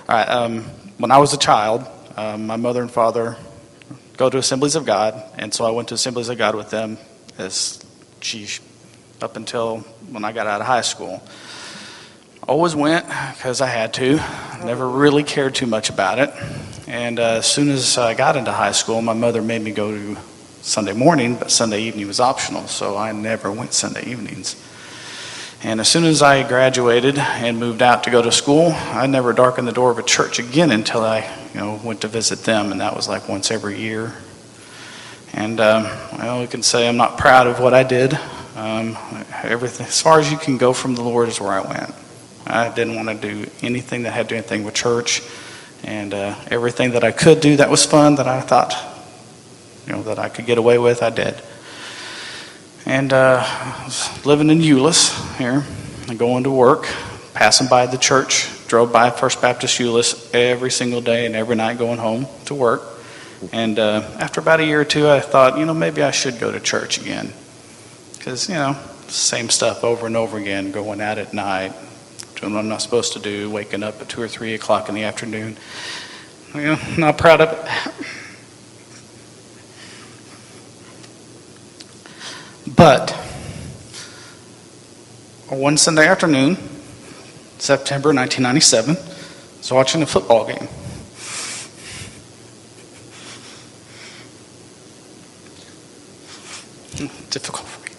All right. When I was a child, my mother and father go to Assemblies of God, and so I went to Assemblies of God with them up until when I got out of high school. Always went because I had to. Never really cared too much about it. And as soon as I got into high school, my mother made me go to Sunday morning, but Sunday evening was optional, so I never went Sunday evenings. And as soon as I graduated and moved out to go to school, I never darkened the door of a church again until I, went to visit them, and that was like once every year. And we can say I'm not proud of what I did. Everything, as far as you can go from the Lord, is where I went. I didn't want to do anything that had to do anything with church, and everything that I could do that was fun, that I thought, that I could get away with, I did. And I was living in Euless here, and going to work, passing by the church, drove by First Baptist Euless every single day and every night going home to work. And after about a year or two, I thought, maybe I should go to church again. Because, same stuff over and over again, going out at night, doing what I'm not supposed to do, waking up at 2 or 3 o'clock in the afternoon. Not proud of it. But one Sunday afternoon, September 1997, I was watching a football game. Difficult for me.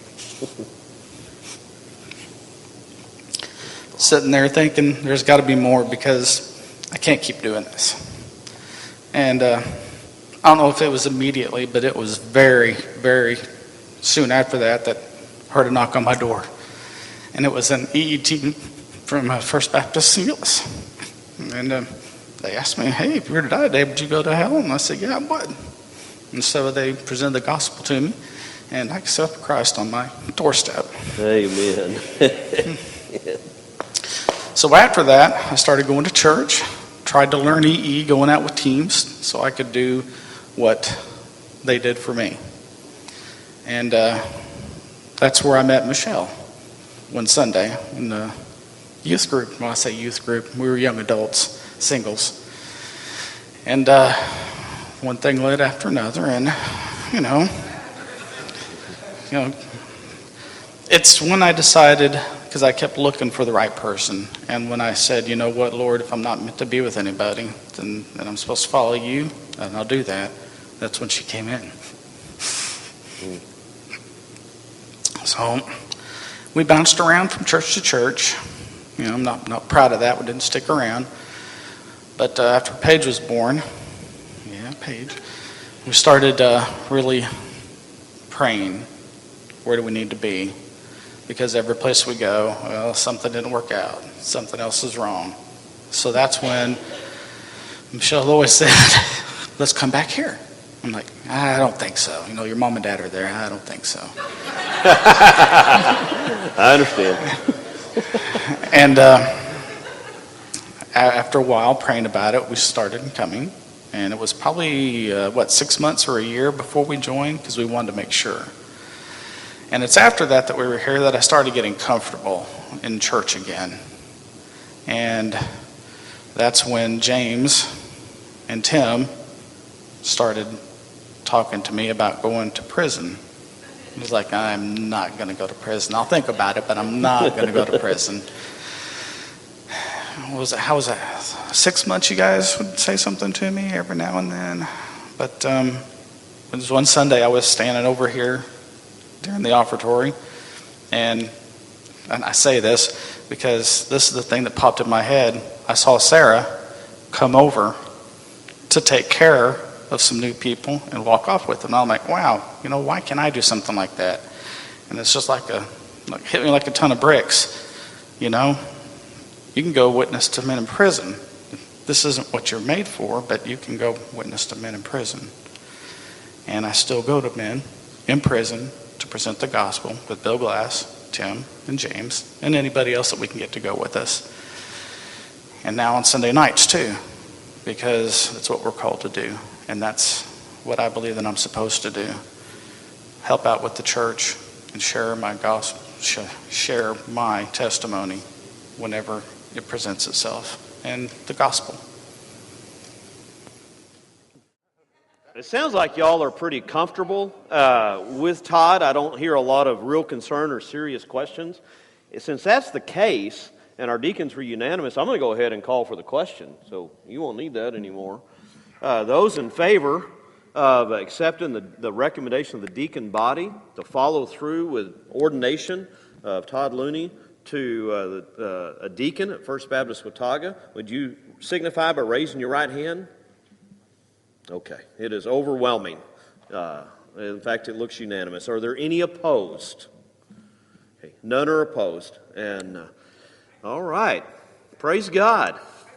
Sitting there thinking, there's got to be more because I can't keep doing this. And I don't know if it was immediately, but it was very, very soon after that I heard a knock on my door. And it was an EET from First Baptist Watauga. And they asked me, hey, if you were to die today, would you go to hell? And I said, yeah, I would. And so they presented the gospel to me, and I accepted Christ on my doorstep. Amen. So after that, I started going to church, tried to learn EE, going out with teams, so I could do what they did for me. And that's where I met Michelle one Sunday in the youth group. When I say youth group, we were young adults, singles. And one thing led after another, and it's when I decided, because I kept looking for the right person, and when I said, what, Lord, if I'm not meant to be with anybody, then I'm supposed to follow you, and I'll do that. That's when she came in. So we bounced around from church to church. I'm not proud of that. We didn't stick around. But after Paige was born, Paige, we started really praying. Where do we need to be? Because every place we go, well, something didn't work out. Something else is wrong. So that's when Michelle always said, let's come back here. I'm like, I don't think so. Your mom and dad are there. I don't think so. I understand. And after a while praying about it, we started coming. And it was probably, 6 months or a year before we joined, because we wanted to make sure. And it's after that we were here that I started getting comfortable in church again. And that's when James and Tim started talking to me about going to prison. He's like, I'm not going to go to prison. I'll think about it, but I'm not going to go to prison. How was that? 6 months, you guys would say something to me every now and then. But it was one Sunday I was standing over here during the offertory, and I say this because this is the thing that popped in my head. I saw Sarah come over to take care of some new people and walk off with them. And I'm like, wow, why can't I do something like that? And it's just hit me like a ton of bricks. You can go witness to men in prison. This isn't what you're made for, but you can go witness to men in prison. And I still go to men in prison to present the gospel with Bill Glass, Tim, and James, and anybody else that we can get to go with us. And now on Sunday nights too, because that's what we're called to do. And that's what I believe that I'm supposed to do. Help out with the church and share my gospel, share my testimony whenever it presents itself, and the gospel. It sounds like y'all are pretty comfortable with Todd. I don't hear a lot of real concern or serious questions. Since that's the case, and our deacons were unanimous, I'm going to go ahead and call for the question, so you won't need that anymore. Those in favor of accepting the recommendation of the deacon body to follow through with ordination of Todd Luney to a deacon at First Baptist Watauga, would you signify by raising your right hand? Okay, it is overwhelming. In fact, it looks unanimous. Are there any opposed? Okay, none are opposed. And all right, praise God.